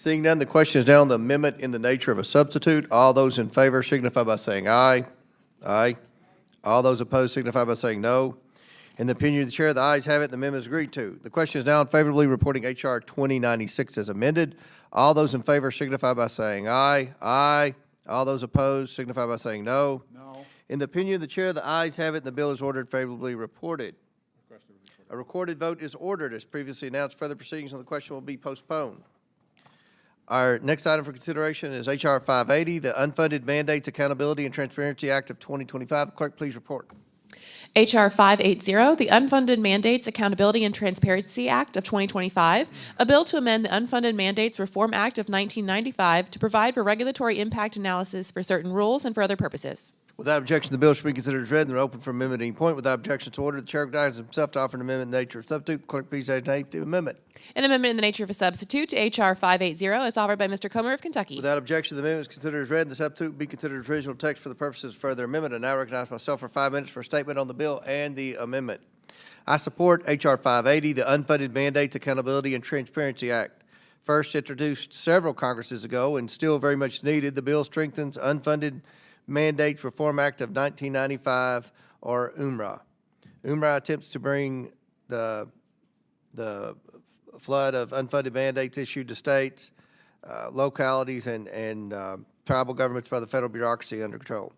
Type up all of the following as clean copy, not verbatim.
Seeing none, the question is now on the amendment in the nature of a substitute. All those in favor signify by saying aye. Aye. All those opposed signify by saying no. In the opinion of the chair, the ayes have it, the amendment is agreed to. The question is now unfavorably reporting H.R. 2096 as amended. All those in favor signify by saying aye. Aye. All those opposed signify by saying no. No. In the opinion of the chair, the ayes have it, and the bill is ordered favorably reported. A recorded vote is ordered. As previously announced, further proceedings on the question will be postponed. Our next item for consideration is H.R. 580, the Unfunded Mandates Accountability and Transparency Act of 2025. Clerk, please report. H.R. 580, the Unfunded Mandates Accountability and Transparency Act of 2025, a bill to amend the Unfunded Mandates Reform Act of 1995 to provide for regulatory impact analysis for certain rules and for other purposes. Without objection, the bill should be considered as read and open for amendment at any point. Without objection to order, the chair recognizes himself to offer an amendment in the nature of substitute. Clerk, please designate the amendment. An amendment in the nature of a substitute to H.R. 580 is offered by Mr. Comer of Kentucky. Without objection, the amendment is considered as read and the substitute be considered as original text for the purposes of further amendment. I now recognize myself for 5 minutes for a statement on the bill and the amendment. I support H.R. 580, the Unfunded Mandates Accountability and Transparency Act. First introduced several Congresses ago and still very much needed, the bill strengthens Unfunded Mandates Reform Act of 1995, or UMRA. UMRA attempts to bring the flood of unfunded mandates issued to states, localities, and tribal governments by the federal bureaucracy under control.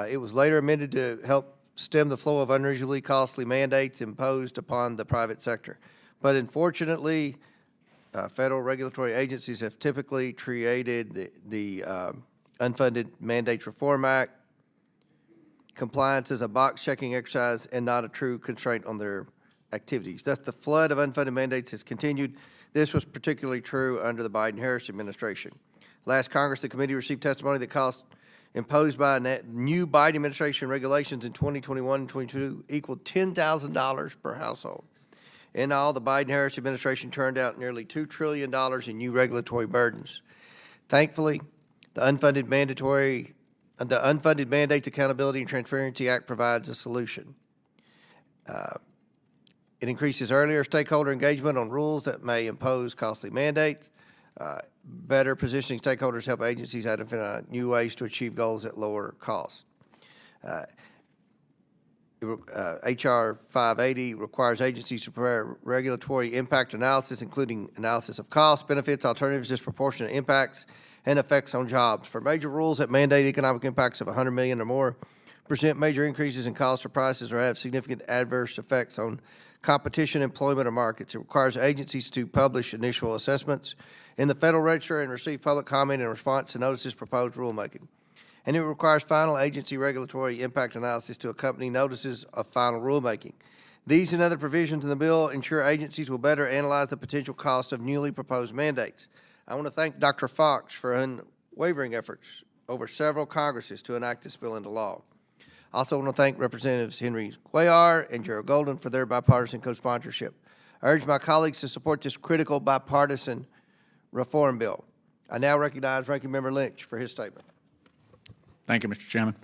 It was later amended to help stem the flow of unreasonably costly mandates imposed upon the private sector. But unfortunately, federal regulatory agencies have typically created the Unfunded Mandates Reform Act compliance as a box-checking exercise and not a true constraint on their activities. Thus, the flood of unfunded mandates has continued. This was particularly true under the Biden-Harris administration. Last Congress, the committee received testimony that costs imposed by new Biden administration regulations in 2021 and 2022 equaled $10,000 per household. In all, the Biden-Harris administration turned out nearly $2 trillion in new regulatory burdens. Thankfully, the Unfunded Mandates Accountability and Transparency Act provides a solution. It increases earlier stakeholder engagement on rules that may impose costly mandates. Better positioning stakeholders help agencies identify new ways to achieve goals at lower costs. H.R. 580 requires agencies to prepare regulatory impact analysis, including analysis of costs, benefits, alternatives, disproportionate impacts, and effects on jobs. For major rules that mandate economic impacts of $100 million or more, present major increases in costs or prices, or have significant adverse effects on competition, employment, or markets. It requires agencies to publish initial assessments in the Federal Register and receive public comment in response to notices proposed rulemaking. And it requires final agency regulatory impact analysis to accompany notices of final rulemaking. These and other provisions in the bill ensure agencies will better analyze the potential cost of newly proposed mandates. I want to thank Dr. Fox for unwavering efforts over several Congresses to enact this bill into law. I also want to thank Representatives Henry Cuellar and Gerald Golden for their bipartisan co-sponsorship. I urge my colleagues to support this critical bipartisan reform bill. I now recognize Ranking Member Lynch for his statement. Thank you, Mr. Chairman.